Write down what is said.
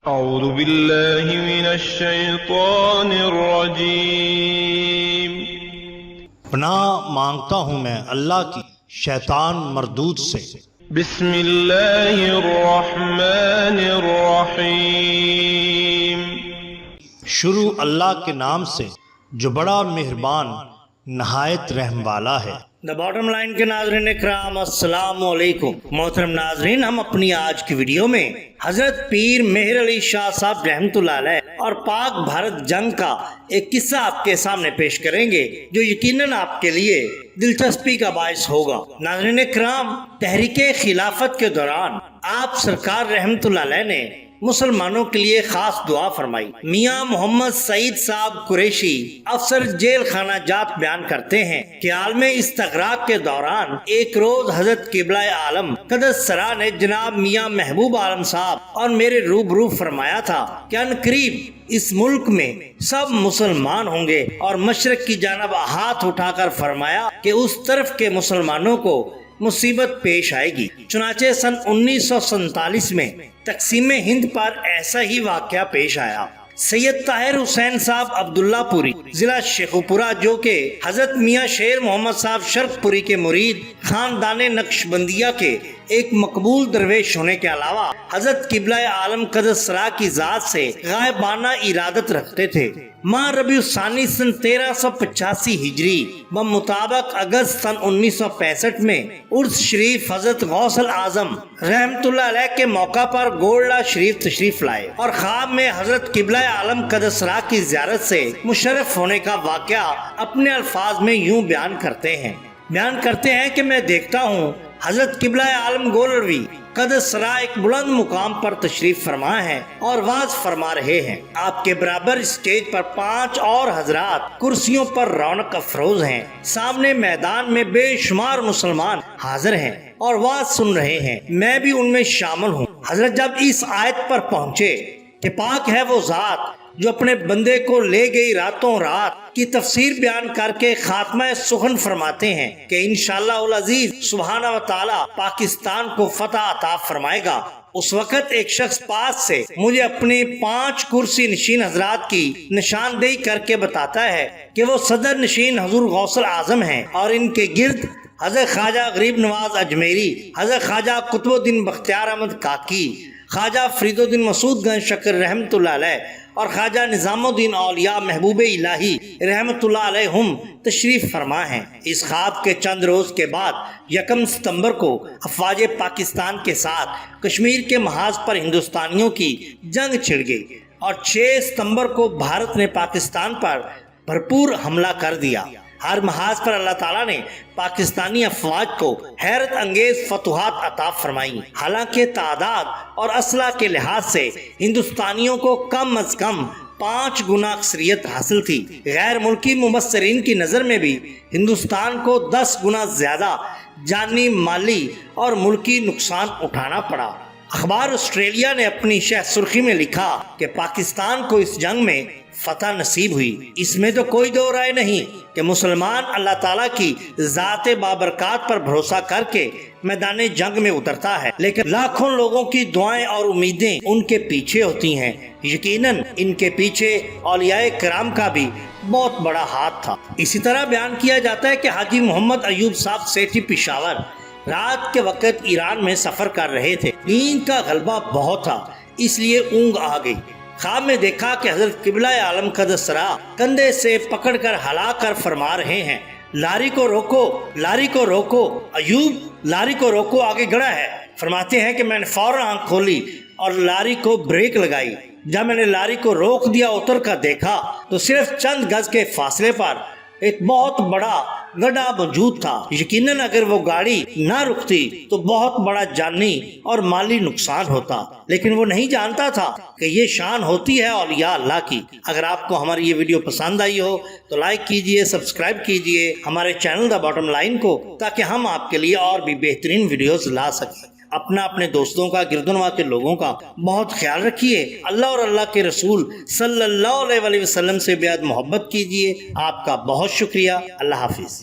اعوذ باللہ من الشیطان الرجیم۔ پناہ مانگتا ہوں میں اللہ کی شیطان مردود سے۔ بسم اللہ الرحمن الرحیم۔ شروع اللہ کے نام سے جو بڑا مہربان نہایت رحم والا ہے۔ دا باٹم لائن کے ناظرین اکرام، السلام علیکم۔ محترم ناظرین، ہم اپنی آج کی ویڈیو میں حضرت پیر مہر علی شاہ صاحب رحمۃ اللہ علیہ اور پاک بھارت جنگ کا ایک قصہ آپ کے سامنے پیش کریں گے جو یقیناً آپ کے لیے دلچسپی کا باعث ہوگا۔ ناظرین اکرام، تحریک خلافت کے دوران آپ سرکار رحمۃ اللہ علیہ نے مسلمانوں کے لیے خاص دعا فرمائی۔ میاں محمد سعید صاحب قریشی افسر جیل خانہ جات بیان کرتے ہیں کہ عالم استغراق کے دوران ایک روز حضرت قبلہ عالم قدس سرا نے جناب میاں محبوب عالم صاحب اور میرے روبرو فرمایا تھا کہ ان قریب اس ملک میں سب مسلمان ہوں گے، اور مشرق کی جانب ہاتھ اٹھا کر فرمایا کہ اس طرف کے مسلمانوں کو مصیبت پیش آئے گی۔ چنانچہ سن 1947 میں تقسیم ہند پر ایسا ہی واقعہ پیش آیا۔ سید طاہر حسین صاحب عبداللہ پوری ضلع شیخوپورہ، جو کہ حضرت میاں شیر محمد صاحب شرق پوری کے مرید خاندان نقشبندیہ کے ایک مقبول درویش ہونے کے علاوہ حضرت قبلہ عالم قدس سرا کی ذات سے غائبانہ ارادت رکھتے تھے۔ ماہ ربیع الثانی سن 1385 ہجری بمطابق اگست سن 1965 میں عرس شریف حضرت غوث الاعظم رحمت اللہ علیہ کے موقع پر گولڈا شریف تشریف لائے اور خواب میں حضرت قبلہ عالم قدس سرا کی زیارت سے مشرف ہونے کا واقعہ اپنے الفاظ میں یوں بیان کرتے ہیں کہ میں دیکھتا ہوں حضرت قبلہ عالم گولروی قدس سرا ایک بلند مقام پر تشریف فرما ہے اور واز فرما رہے ہیں۔ آپ کے برابر اسٹیج پر 5 اور حضرات کرسیوں پر رونق افروز ہیں۔ سامنے میدان میں بے شمار مسلمان حاضر ہیں اور واز سن رہے ہیں، میں بھی ان میں شامل ہوں۔ حضرت جب اس آیت پر پہنچے کہ پاک ہے وہ ذات جو اپنے بندے کو لے گئی راتوں رات کی تفسیر بیان کر کے خاتمہ سخن فرماتے ہیں کہ انشاءاللہ العزیز سبحانہ و تعالی پاکستان کو فتح عطا فرمائے گا، اس وقت ایک شخص پاس سے مجھے اپنی 5 کرسی نشین حضرات کی نشاندہی کر کے بتاتا ہے کہ وہ صدر نشین حضور غوث الاعظم ہیں اور ان کے گرد حضرت خواجہ غریب نواز اجمیری، حضرت خواجہ قطب الدین بختیار احمد کاکی، خواجہ فرید الدین مسعود گنج شکر رحمت اللہ علیہ اور خواجہ نظام الدین اولیاء محبوب الہی رحمت اللہ علیہم تشریف فرما ہیں۔ اس خواب کے چند روز کے بعد 1 ستمبر کو افواج پاکستان کے ساتھ کشمیر کے محاذ پر ہندوستانیوں کی جنگ چھڑ گئی اور 6 ستمبر کو بھارت نے پاکستان پر بھرپور حملہ کر دیا۔ ہر محاذ پر اللہ تعالیٰ نے پاکستانی افواج کو حیرت انگیز فتوحات عطا فرمائی۔ حالانکہ تعداد اور اسلحہ کے لحاظ سے ہندوستانیوں کو کم از کم 5 گنا اکثریت حاصل تھی، غیر ملکی مبصرین کی نظر میں بھی ہندوستان کو 10 گنا زیادہ جانی، مالی اور ملکی نقصان اٹھانا پڑا۔ اخبار آسٹریلیا نے اپنی شہ سرخی میں لکھا کہ پاکستان کو اس جنگ میں فتح نصیب ہوئی۔ اس میں تو کوئی دو رائے نہیں کہ مسلمان اللہ تعالیٰ کی ذات بابرکات پر بھروسہ کر کے میدان جنگ میں اترتا ہے، لیکن لاکھوں لوگوں کی دعائیں اور امیدیں ان کے پیچھے ہوتی ہیں۔ یقیناً ان کے پیچھے اولیاء کرام کا بھی بہت بڑا ہاتھ تھا۔ اسی طرح بیان کیا جاتا ہے کہ حاجی محمد ایوب صاحب سیٹھی پشاور رات کے وقت ایران میں سفر کر رہے تھے۔ نیند کا غلبہ بہت تھا، اس لیے اونگ آ گئی۔ خواب میں دیکھا کہ حضرت قبلہ عالم قدس سرا کندھے سے پکڑ کر ہلا کر فرما رہے ہیں، لاری کو روکو، لاری کو روکو، ایوب لاری کو روکو، آگے گڑا ہے۔ فرماتے ہیں کہ میں نے فوراً آنکھ کھولی اور لاری کو بریک لگائی۔ جب میں نے لاری کو روک دیا، اتر کر دیکھا تو صرف چند گز کے فاصلے پر ایک بہت بڑا گڈھا موجود تھا۔ یقیناً اگر وہ گاڑی نہ رکتی تو بہت بڑا جانی اور مالی نقصان ہوتا، لیکن وہ نہیں جانتا تھا کہ یہ شان ہوتی ہے اولیاء اللہ کی۔ اگر آپ کو ہماری یہ ویڈیو پسند آئی ہو تو لائک کیجئے، سبسکرائب کیجئے ہمارے چینل دا باٹم لائن کو، تاکہ ہم آپ کے لیے اور بھی بہترین ویڈیوز لا سکیں۔ اپنے دوستوں کا، گردنوا کے لوگوں کا بہت خیال رکھیے۔ اللہ اور اللہ کے رسول صلی اللہ علیہ وسلم سے بے حد محبت کیجیے۔ آپ کا بہت شکریہ۔ اللہ حافظ۔